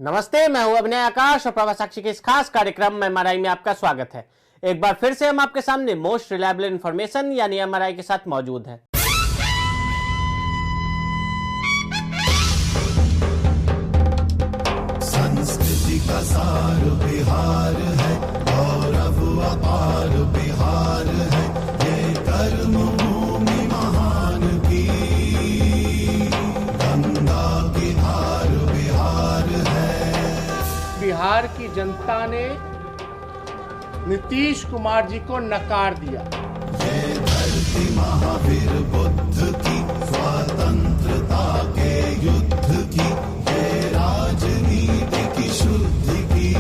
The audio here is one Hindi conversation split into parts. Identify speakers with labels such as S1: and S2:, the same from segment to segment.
S1: नमस्ते, मैं हूं अभिनय आकाश और प्रभा साक्षी के इस खास कार्यक्रम में एमआरआई में आपका स्वागत है। एक बार फिर से हम आपके सामने मोस्ट रिलायबल इंफॉर्मेशन यानी एमआरआई के साथ मौजूद हैं।
S2: संस्कृति का सार बिहार है, गौरव अपार बिहार है, ये कर्म भूमि महान की, गंगा की धार बिहार है।
S3: बिहार की जनता ने नीतीश कुमार जी को नकार दिया।
S2: ये धरती महावीर बुद्ध की, स्वतंत्रता के युद्ध की, ये राजनीति की शुद्धि की,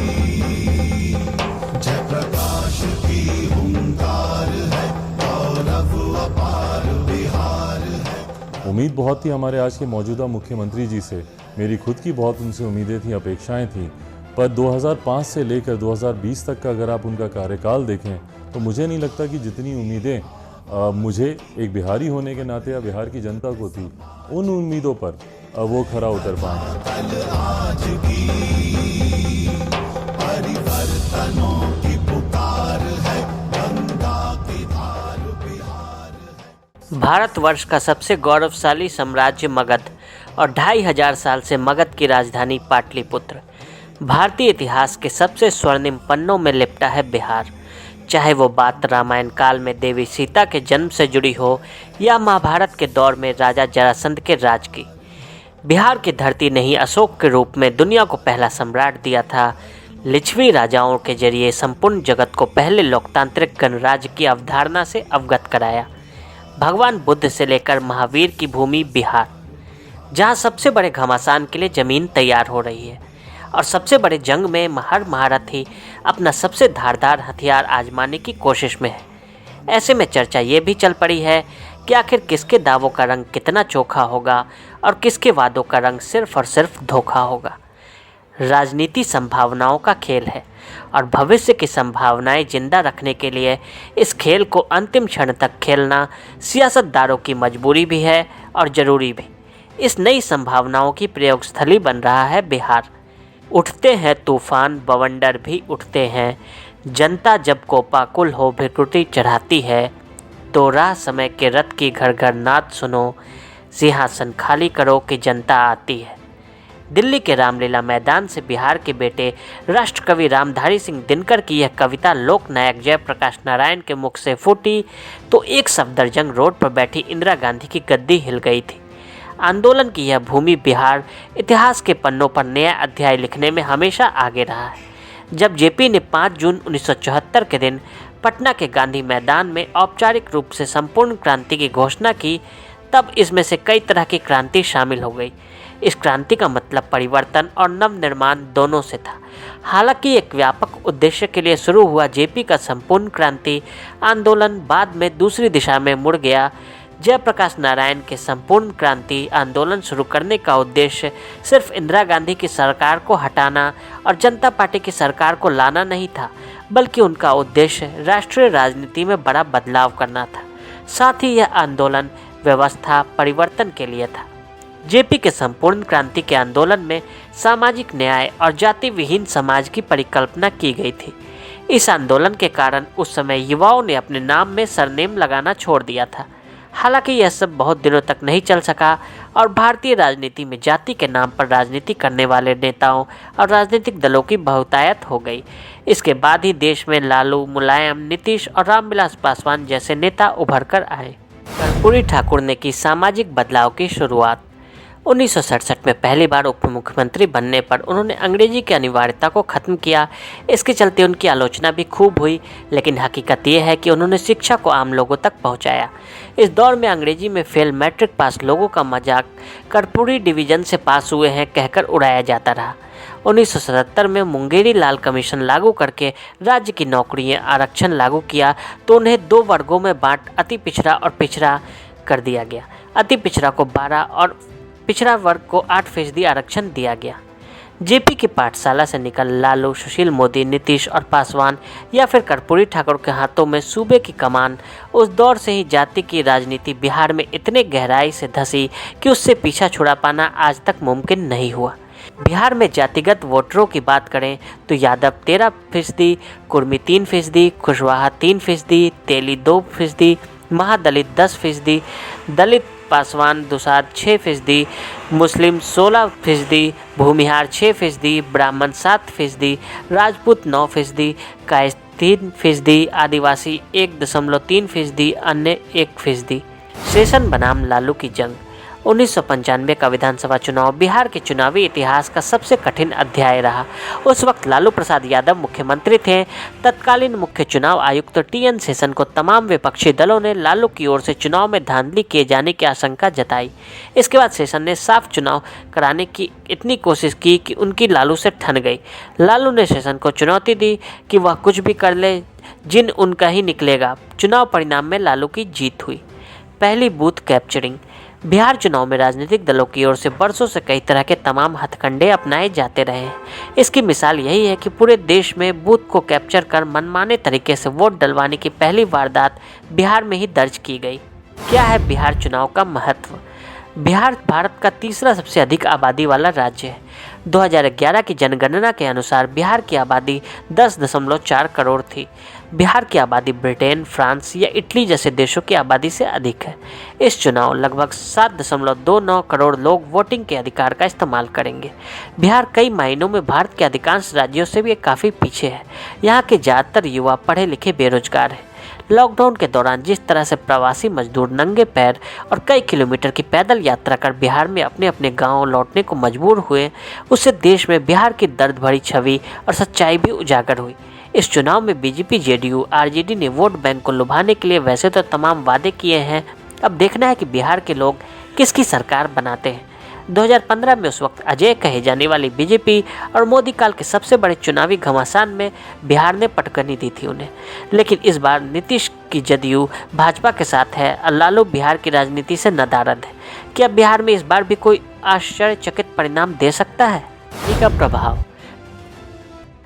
S2: जय प्रकाश की हुंकार है, गौरव अपार बिहार है।
S4: उम्मीद बहुत थी हमारे आज के मौजूदा मुख्यमंत्री जी से। मेरी खुद की बहुत उनसे उम्मीदें थी, अपेक्षाएं थी। पर 2005 से लेकर 2020 तक का अगर आप उनका कार्यकाल देखें तो मुझे नहीं लगता कि जितनी उम्मीदें मुझे एक बिहारी होने के नाते या बिहार की जनता को थी, उन उम्मीदों पर वो खरा उतर पाए।
S5: भारतवर्ष का सबसे गौरवशाली साम्राज्य मगध और 2500 साल से मगध की राजधानी पाटलिपुत्र। भारतीय इतिहास के सबसे स्वर्णिम पन्नों में लिपटा है बिहार। चाहे वो बात रामायण काल में देवी सीता के जन्म से जुड़ी हो या महाभारत के दौर में राजा जरासंध के राज की। बिहार की धरती ने ही अशोक के रूप में दुनिया को पहला सम्राट दिया था। लिच्छवी राजाओं के जरिए संपूर्ण जगत को पहले लोकतांत्रिक गणराज्य की अवधारणा से अवगत कराया। भगवान बुद्ध से लेकर महावीर की भूमि बिहार, जहाँ सबसे बड़े घमासान के लिए ज़मीन तैयार हो रही है और सबसे बड़े जंग में हर महारथी अपना सबसे धारदार हथियार आजमाने की कोशिश में है। ऐसे में चर्चा ये भी चल पड़ी है कि आखिर किसके दावों का रंग कितना चोखा होगा और किसके वादों का रंग सिर्फ और सिर्फ धोखा होगा। राजनीति संभावनाओं का खेल है और भविष्य की संभावनाएं जिंदा रखने के लिए इस खेल को अंतिम क्षण तक खेलना सियासतदारों की मजबूरी भी है और ज़रूरी भी। इस नई संभावनाओं की प्रयोगस्थली बन रहा है बिहार। उठते हैं तूफान, बवंडर भी उठते हैं, जनता जब कोपाकुल हो भ्रिकुटी चढ़ाती है, तो राह समय के रथ की घर घर नाद सुनो, सिंहासन खाली करो कि जनता आती है। दिल्ली के रामलीला मैदान से बिहार के बेटे राष्ट्रकवि रामधारी सिंह दिनकर की यह कविता लोकनायक जयप्रकाश नारायण के मुख से फूटी तो एक सफदरजंग रोड पर बैठी इंदिरा गांधी की गद्दी हिल गई थी। आंदोलन की यह भूमि बिहार इतिहास के पन्नों पर नया अध्याय लिखने में हमेशा आगे रहा है। जब जेपी ने 5 जून 1974 के दिन पटना के गांधी मैदान में औपचारिक रूप से संपूर्ण क्रांति की घोषणा की, तब इसमें से कई तरह की क्रांति शामिल हो गई। इस क्रांति का मतलब परिवर्तन और नवनिर्माण दोनों से था। हालांकि एक व्यापक उद्देश्य के लिए शुरू हुआ जेपी का संपूर्ण क्रांति आंदोलन बाद में दूसरी दिशा में मुड़ गया। जयप्रकाश नारायण के संपूर्ण क्रांति आंदोलन शुरू करने का उद्देश्य सिर्फ इंदिरा गांधी की सरकार को हटाना और जनता पार्टी की सरकार को लाना नहीं था, बल्कि उनका उद्देश्य राष्ट्रीय राजनीति में बड़ा बदलाव करना था। साथ ही यह आंदोलन व्यवस्था परिवर्तन के लिए था। जेपी के संपूर्ण क्रांति के आंदोलन में सामाजिक न्याय और जाति विहीन समाज की परिकल्पना की गई थी। इस आंदोलन के कारण उस समय युवाओं ने अपने नाम में सरनेम लगाना छोड़ दिया था। हालांकि यह सब बहुत दिनों तक नहीं चल सका और भारतीय राजनीति में जाति के नाम पर राजनीति करने वाले नेताओं और राजनीतिक दलों की बहुतायत हो गई। इसके बाद ही देश में लालू, मुलायम, नीतीश और रामविलास पासवान जैसे नेता उभर कर आए। कर्पूरी ठाकुर ने की सामाजिक बदलाव की शुरुआत। 1967 में पहली बार उप मुख्यमंत्री बनने पर उन्होंने अंग्रेजी की अनिवार्यता को ख़त्म किया। इसके चलते उनकी आलोचना भी खूब हुई, लेकिन हकीकत यह है कि उन्होंने शिक्षा को आम लोगों तक पहुंचाया। इस दौर में अंग्रेजी में फेल मैट्रिक पास लोगों का मजाक कर्पूरी डिवीज़न से पास हुए हैं कहकर उड़ाया जाता रहा। 1977 में मुंगेरी लाल कमीशन लागू करके राज्य की नौकरियां आरक्षण लागू किया तो उन्हें 2 वर्गों में बांट अति पिछड़ा और पिछड़ा कर दिया गया। अति पिछड़ा को 12 और पिछड़ा वर्ग को 8% आरक्षण दिया गया। जेपी की पाठशाला से निकल लालू, सुशील मोदी, नीतीश और पासवान या फिर कर्पूरी ठाकुर के हाथों में सूबे की कमान, उस दौर से ही जाति की राजनीति बिहार में इतने गहराई से धंसी कि उससे पीछा छुड़ा पाना आज तक मुमकिन नहीं हुआ। बिहार में जातिगत वोटरों की बात करें तो यादव 13%, कुर्मी 3%, कुशवाहा 3%, तेली 2%, महादलित 10%, दलित पासवान दुसाद 6%, मुस्लिम 16%, भूमिहार 6%, ब्राह्मण 7%, राजपूत 9%, कायस्थ 3%, आदिवासी 1.3%, अन्य 1%। सेशन बनाम लालू की जंग। 1995 का विधानसभा चुनाव बिहार के चुनावी इतिहास का सबसे कठिन अध्याय रहा। उस वक्त लालू प्रसाद यादव मुख्यमंत्री थे। तत्कालीन मुख्य चुनाव आयुक्त टी.एन. शेषन को तमाम विपक्षी दलों ने लालू की ओर से चुनाव में धांधली किए जाने की आशंका जताई। इसके बाद शेषन ने साफ चुनाव कराने की इतनी कोशिश की कि उनकी लालू से ठन गई। लालू ने शेषन को चुनौती दी कि वह कुछ भी कर ले, जिन उनका ही निकलेगा। चुनाव परिणाम में लालू की जीत हुई। पहली बूथ कैप्चरिंग। बिहार चुनाव में राजनीतिक दलों की ओर से बरसों से कई तरह के तमाम हथकंडे अपनाए जाते रहे हैं। इसकी मिसाल यही है कि पूरे देश में बूथ को कैप्चर कर मनमाने तरीके से वोट डलवाने की पहली वारदात बिहार में ही दर्ज की गई। क्या है बिहार चुनाव का महत्व? बिहार भारत का तीसरा सबसे अधिक आबादी वाला राज्य है। 2011 की जनगणना के अनुसार बिहार की आबादी 10.4 करोड़ थी। बिहार की आबादी ब्रिटेन, फ्रांस या इटली जैसे देशों की आबादी से अधिक है। इस चुनाव लगभग 7.29 करोड़ लोग वोटिंग के अधिकार का इस्तेमाल करेंगे। बिहार कई मायनों में भारत के अधिकांश राज्यों से भी काफ़ी पीछे है। यहाँ के ज़्यादातर युवा पढ़े लिखे बेरोजगार हैं। लॉकडाउन के दौरान जिस तरह से प्रवासी मजदूर नंगे पैर और कई किलोमीटर की पैदल यात्रा कर बिहार में अपने अपने गांव लौटने को मजबूर हुए, उससे देश में बिहार की दर्द भरी छवि और सच्चाई भी उजागर हुई। इस चुनाव में बीजेपी, जेडीयू, आरजेडी ने वोट बैंक को लुभाने के लिए वैसे तो तमाम वादे किए हैं। अब देखना है कि बिहार के लोग किसकी सरकार बनाते हैं। 2015 में उस वक्त अजय कहे जाने वाली बीजेपी और मोदी काल के सबसे बड़े चुनावी घमासान में बिहार ने पटकनी दी थी उन्हें। लेकिन इस बार नीतीश की जदयू भाजपा के साथ है और लालू बिहार की राजनीति से नदारद है। क्या बिहार में इस बार भी कोई आश्चर्यचकित परिणाम दे सकता है? इसका प्रभाव।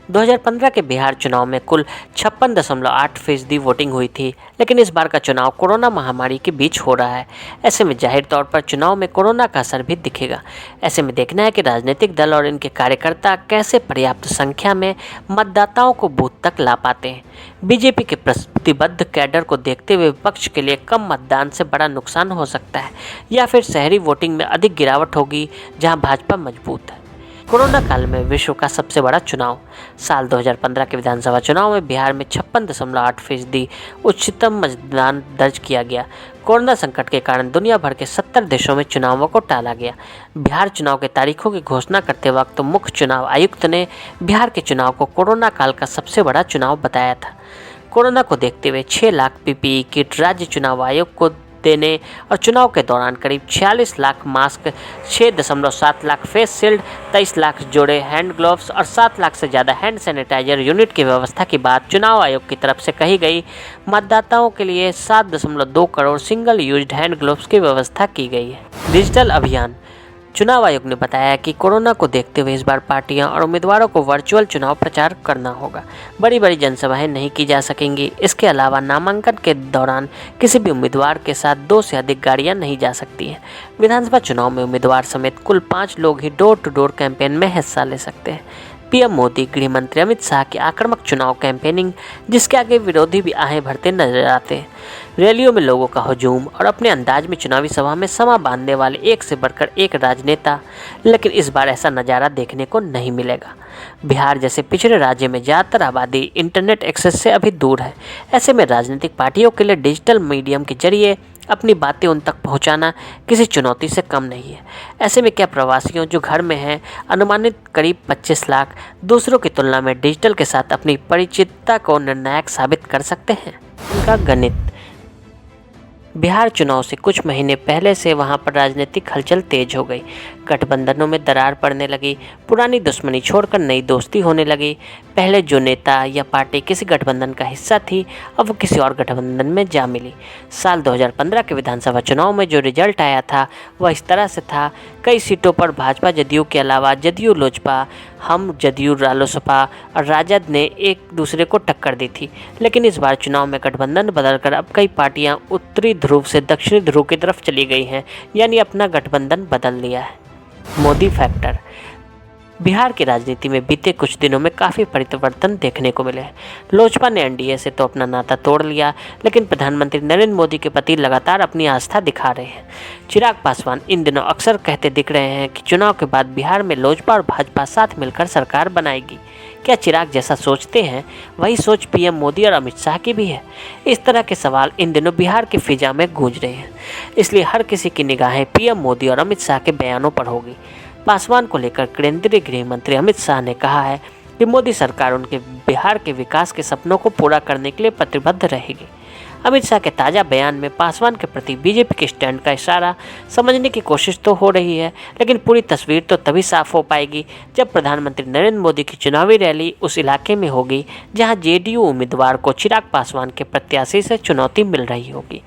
S5: 2015 के बिहार चुनाव में कुल 56.8% वोटिंग हुई थी, लेकिन इस बार का चुनाव कोरोना महामारी के बीच हो रहा है। ऐसे में जाहिर तौर पर चुनाव में कोरोना का असर भी दिखेगा। ऐसे में देखना है कि राजनीतिक दल और इनके कार्यकर्ता कैसे पर्याप्त संख्या में मतदाताओं को बूथ तक ला पाते हैं। बीजेपी के प्रतिबद्ध कैडर को देखते हुए विपक्ष के लिए कम मतदान से बड़ा नुकसान हो सकता है, या फिर शहरी वोटिंग में अधिक गिरावट होगी जहां भाजपा मजबूत है। कोरोना काल में विश्व का सबसे बड़ा चुनाव। साल 2015 के विधानसभा चुनाव में बिहार में 56.8% उच्चतम मतदान दर्ज किया गया। कोरोना संकट के कारण दुनिया भर के 70 देशों में चुनावों को टाला गया। बिहार चुनाव के तारीखों की घोषणा करते वक्त मुख्य चुनाव आयुक्त ने बिहार के चुनाव को कोरोना काल का सबसे बड़ा चुनाव बताया था। कोरोना को देखते हुए 6 लाख पीपीई किट राज्य चुनाव आयोग को देने और चुनाव के दौरान करीब 46 lakh mask, 6.7 lakh face shield, 23 lakh जोड़े हैंड ग्लोव्स और 7 लाख से ज़्यादा हैंड सैनिटाइजर यूनिट की व्यवस्था की बात चुनाव आयोग की तरफ से कही गई। मतदाताओं के लिए 7.2 crore single used hand gloves की व्यवस्था की गई है। डिजिटल अभियान। चुनाव आयोग ने बताया कि कोरोना को देखते हुए इस बार पार्टियां और उम्मीदवारों को वर्चुअल चुनाव प्रचार करना होगा। बड़ी बड़ी जनसभाएं नहीं की जा सकेंगी। इसके अलावा नामांकन के दौरान किसी भी उम्मीदवार के साथ 2 से अधिक गाड़ियां नहीं जा सकती हैं। विधानसभा चुनाव में उम्मीदवार समेत कुल 5 लोग ही डोर टू डोर कैंपेन में हिस्सा ले सकते हैं। पीएम मोदी, गृह मंत्री अमित शाह की आक्रामक चुनाव कैंपेनिंग, जिसके आगे विरोधी भी आहें भरते नजर आते हैं। रैलियों में लोगों का हुजूम और अपने अंदाज में चुनावी सभा में समा बांधने वाले एक से बढ़कर एक राजनेता। लेकिन इस बार ऐसा नज़ारा देखने को नहीं मिलेगा। बिहार जैसे पिछड़े राज्य में ज़्यादातर आबादी इंटरनेट एक्सेस से अभी दूर है। ऐसे में राजनीतिक पार्टियों के लिए डिजिटल मीडियम के जरिए अपनी बातें उन तक पहुंचाना किसी चुनौती से कम नहीं है। ऐसे में क्या प्रवासियों जो घर में हैं, अनुमानित करीब 25 लाख, दूसरों की तुलना में डिजिटल के साथ अपनी परिचितता को निर्णायक साबित कर सकते हैं? उनका गणित। बिहार चुनाव से कुछ महीने पहले से वहां पर राजनीतिक हलचल तेज हो गई। गठबंधनों में दरार पड़ने लगी। पुरानी दुश्मनी छोड़कर नई दोस्ती होने लगी। पहले जो नेता या पार्टी किसी गठबंधन का हिस्सा थी, अब वो किसी और गठबंधन में जा मिली। साल 2015 के विधानसभा चुनाव में जो रिजल्ट आया था वह इस तरह से था। कई सीटों पर भाजपा जदयू के अलावा जदयू लोजपा, हम जदयू रालोसपा और राजद ने एक दूसरे को टक्कर दी थी। लेकिन इस बार चुनाव में गठबंधन बदलकर अब कई पार्टियां उत्तरी ध्रुव से दक्षिणी ध्रुव की तरफ चली गई हैं, यानी अपना गठबंधन बदल लिया है। मोदी फैक्टर। बिहार की राजनीति में बीते कुछ दिनों में काफ़ी परिवर्तन देखने को मिले हैं। लोजपा ने एनडीए से तो अपना नाता तोड़ लिया, लेकिन प्रधानमंत्री नरेंद्र मोदी के प्रति लगातार अपनी आस्था दिखा रहे हैं। चिराग पासवान इन दिनों अक्सर कहते दिख रहे हैं कि चुनाव के बाद बिहार में लोजपा और भाजपा साथ मिलकर सरकार बनाएगी। क्या चिराग जैसा सोचते हैं वही सोच पीएम मोदी और अमित शाह की भी है? इस तरह के सवाल इन दिनों बिहार की फिजा में गूंज रहे हैं, इसलिए हर किसी की निगाहें पीएम मोदी और अमित शाह के बयानों पर होगी। पासवान को लेकर केंद्रीय गृह मंत्री अमित शाह ने कहा है कि मोदी सरकार उनके बिहार के विकास के सपनों को पूरा करने के लिए प्रतिबद्ध रहेगी। अमित शाह के ताज़ा बयान में पासवान के प्रति बीजेपी के स्टैंड का इशारा समझने की कोशिश तो हो रही है, लेकिन पूरी तस्वीर तो तभी साफ हो पाएगी जब प्रधानमंत्री नरेंद्र मोदी की चुनावी रैली उस इलाके में होगी जहां जेडीयू उम्मीदवार को चिराग पासवान के प्रत्याशी से चुनौती मिल रही होगी।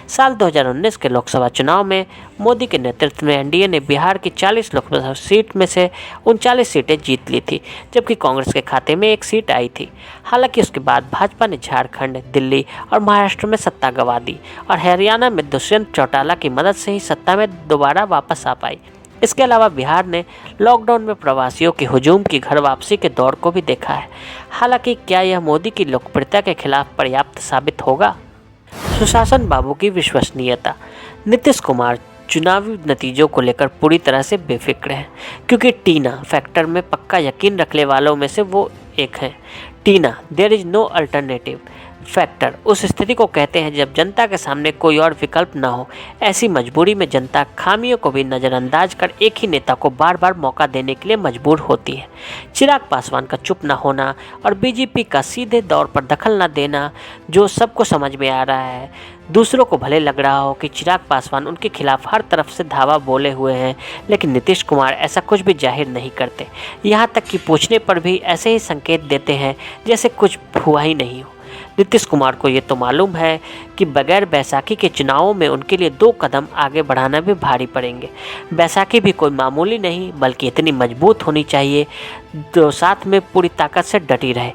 S5: साल 2019 के लोकसभा चुनाव में मोदी के नेतृत्व में एनडीए ने बिहार की 40 लोकसभा सीट में से 39 सीटें जीत ली थी, जबकि कांग्रेस के खाते में 1 सीट आई थी। हालांकि उसके बाद भाजपा ने झारखंड, दिल्ली और महाराष्ट्र में सत्ता गंवा दी और हरियाणा में दुष्यंत चौटाला की मदद से ही सत्ता में दोबारा वापस आ पाई। इसके अलावा बिहार ने लॉकडाउन में प्रवासियों के हुजूम की घर वापसी के दौर को भी देखा है। हालांकि क्या यह मोदी की लोकप्रियता के खिलाफ पर्याप्त साबित होगा? सुशासन बाबू की विश्वसनीयता। नीतीश कुमार चुनावी नतीजों को लेकर पूरी तरह से बेफिक्र हैं, क्योंकि टीना फैक्टर में पक्का यकीन रखने वालों में से वो एक हैं। TINA, there is no alternative factor उस स्थिति को कहते हैं जब जनता के सामने कोई और विकल्प न हो। ऐसी मजबूरी में जनता खामियों को भी नज़रअंदाज कर एक ही नेता को बार बार मौका देने के लिए मजबूर होती है। चिराग पासवान का चुप न होना और बीजेपी का सीधे तौर पर दखल न देना जो सबको समझ में आ रहा है। दूसरों को भले लग रहा हो कि चिराग पासवान उनके खिलाफ हर तरफ से धावा बोले हुए हैं, लेकिन नीतीश कुमार ऐसा कुछ भी जाहिर नहीं करते। यहाँ तक कि पूछने पर भी ऐसे ही संकेत देते हैं जैसे कुछ हुआ ही नहीं हो। नीतीश कुमार को ये तो मालूम है कि बगैर बैसाखी के चुनावों में उनके लिए 2 कदम आगे बढ़ाना भी भारी पड़ेंगे। बैसाखी भी कोई मामूली नहीं बल्कि इतनी मजबूत होनी चाहिए जो साथ में पूरी ताकत से डटी रहे,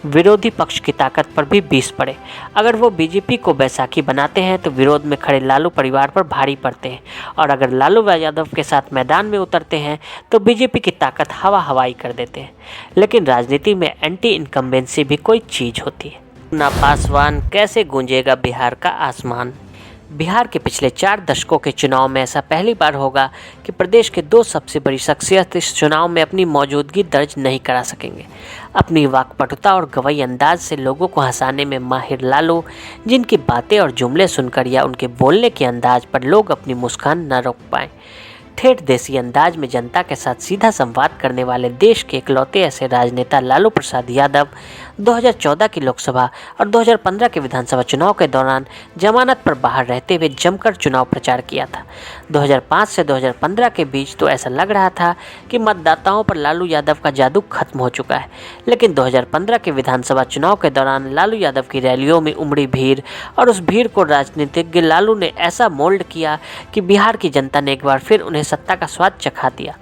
S5: विरोधी पक्ष की ताकत पर भी बीस पड़े। अगर वो बीजेपी को बैसाखी बनाते हैं तो विरोध में खड़े लालू परिवार पर भारी पड़ते हैं, और अगर लालू यादव के साथ मैदान में उतरते हैं तो बीजेपी की ताकत हवाई कर देते हैं। लेकिन राजनीति में एंटी इनकम्बेंसी भी कोई चीज़ होती है। ना पासवान कैसे गूंजेगा बिहार का आसमान। बिहार के पिछले 4 दशकों के चुनाव में ऐसा पहली बार होगा कि प्रदेश के 2 सबसे बड़ी शख्सियत इस चुनाव में अपनी मौजूदगी दर्ज नहीं करा सकेंगे। अपनी वाकपटुता और गवई अंदाज से लोगों को हंसाने में माहिर लालू, जिनकी बातें और जुमले सुनकर या उनके बोलने के अंदाज पर लोग अपनी मुस्कान न रोक पाएं। ठेठ देसी अंदाज में जनता के साथ सीधा संवाद करने वाले देश के इकलौते ऐसे राजनेता लालू प्रसाद यादव 2014 की लोकसभा और 2015 के विधानसभा चुनाव के दौरान जमानत पर बाहर रहते हुए जमकर चुनाव प्रचार किया था। 2005 से 2015 के बीच तो ऐसा लग रहा था कि मतदाताओं पर लालू यादव का जादू खत्म हो चुका है, लेकिन 2015 के विधानसभा चुनाव के दौरान लालू यादव की रैलियों में उमड़ी भीड़ और उस भीड़ को राजनीतिज्ञ लालू ने ऐसा मोल्ड किया कि बिहार की जनता ने एक बार फिर उन्हें सत्ता का स्वाद चखा दिया।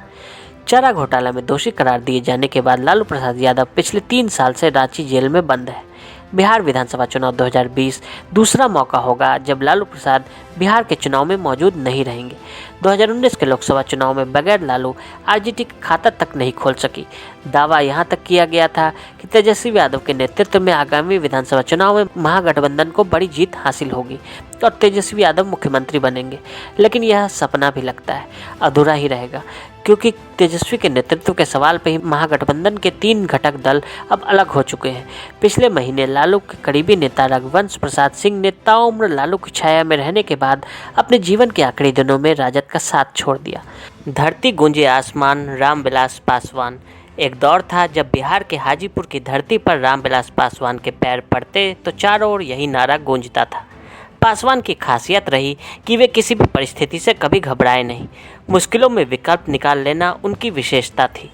S5: चारा घोटाला में दोषी करार दिए जाने के बाद लालू प्रसाद यादव पिछले 3 साल से रांची जेल में बंद है। बिहार विधानसभा चुनाव 2020 दूसरा मौका होगा जब लालू प्रसाद बिहार के चुनाव में मौजूद नहीं रहेंगे। 2019 के लोकसभा चुनाव में बगैर लालू आरजेडी का खाता तक नहीं खोल सकी। दावा यहां तक किया गया था कि तेजस्वी यादव के नेतृत्व में आगामी विधानसभा चुनाव में महागठबंधन को बड़ी जीत हासिल होगी और तेजस्वी यादव मुख्यमंत्री बनेंगे, लेकिन यह सपना भी लगता है अधूरा ही रहेगा, क्योंकि तेजस्वी के नेतृत्व के सवाल पर ही महागठबंधन के 3 घटक दल अब अलग हो चुके हैं। पिछले महीने लालू के करीबी नेता रघुवंश प्रसाद सिंह ने ताउम्र लालू की छाया में रहने के बाद अपने जीवन के आखिरी दिनों में राजद का साथ छोड़ दिया। धरती गूंजे आसमान, रामविलास पासवान। एक दौर था जब बिहार के हाजीपुर की धरती पर रामविलास पासवान के पैर पड़ते तो चारों ओर यही नारा गूंजता था। पासवान की खासियत रही कि वे किसी भी परिस्थिति से कभी घबराए नहीं। मुश्किलों में विकल्प निकाल लेना उनकी विशेषता थी।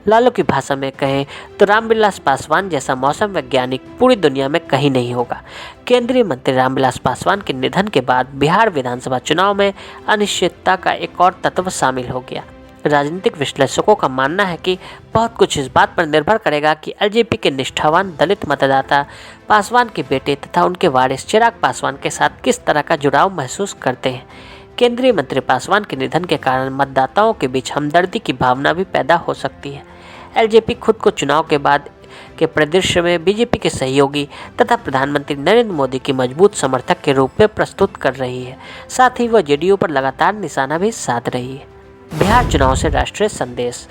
S5: लालू की भाषा में कहें तो रामविलास पासवान जैसा मौसम वैज्ञानिक पूरी दुनिया में कहीं नहीं होगा। केंद्रीय मंत्री रामविलास पासवान के निधन के बाद बिहार विधानसभा चुनाव में अनिश्चितता का एक और तत्व शामिल हो गया। राजनीतिक विश्लेषकों का मानना है कि बहुत कुछ इस बात पर निर्भर करेगा कि एलजेपी के निष्ठावान दलित मतदाता पासवान के बेटे तथा उनके वारिस चिराग पासवान के साथ किस तरह का जुड़ाव महसूस करते हैं। केंद्रीय मंत्री पासवान के निधन के कारण मतदाताओं के बीच हमदर्दी की भावना भी पैदा हो सकती है। एलजेपी खुद को चुनाव के बाद के परिदृश्य में बीजेपी के सहयोगी तथा प्रधानमंत्री नरेंद्र मोदी की मजबूत समर्थक के रूप में प्रस्तुत कर रही है। साथ ही वह जेडीयू पर लगातार निशाना भी साध रही है। बिहार चुनाव से राष्ट्रीय संदेश।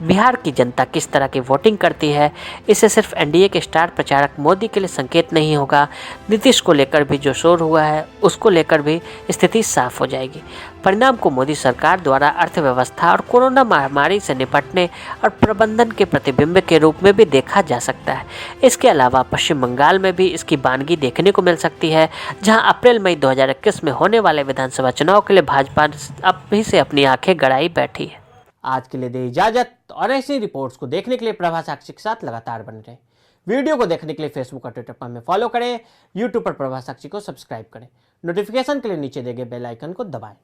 S5: बिहार की जनता किस तरह की वोटिंग करती है, इससे सिर्फ एनडीए के स्टार प्रचारक मोदी के लिए संकेत नहीं होगा, नीतीश को लेकर भी जो शोर हुआ है उसको लेकर भी स्थिति साफ हो जाएगी। परिणाम को मोदी सरकार द्वारा अर्थव्यवस्था और कोरोना महामारी से निपटने और प्रबंधन के प्रतिबिंब के रूप में भी देखा जा सकता है। इसके अलावा पश्चिम बंगाल में भी इसकी बानगी देखने को मिल सकती है, जहां अप्रैल मई 2021 में होने वाले विधानसभा चुनाव के लिए भाजपा अब भी से अपनी आंखें गड़ाई बैठी है।
S1: आज के लिए दे इजाजत और ऐसी रिपोर्ट्स को देखने के लिए प्रभा साक्षी के साथ लगातार बने रहें। वीडियो को देखने के लिए फेसबुक और ट्विटर पर हमें फॉलो करें, यूट्यूब पर प्रभा साक्षी को सब्सक्राइब करें। नोटिफिकेशन के लिए नीचे दिए गए बेल आइकन को दबाएं।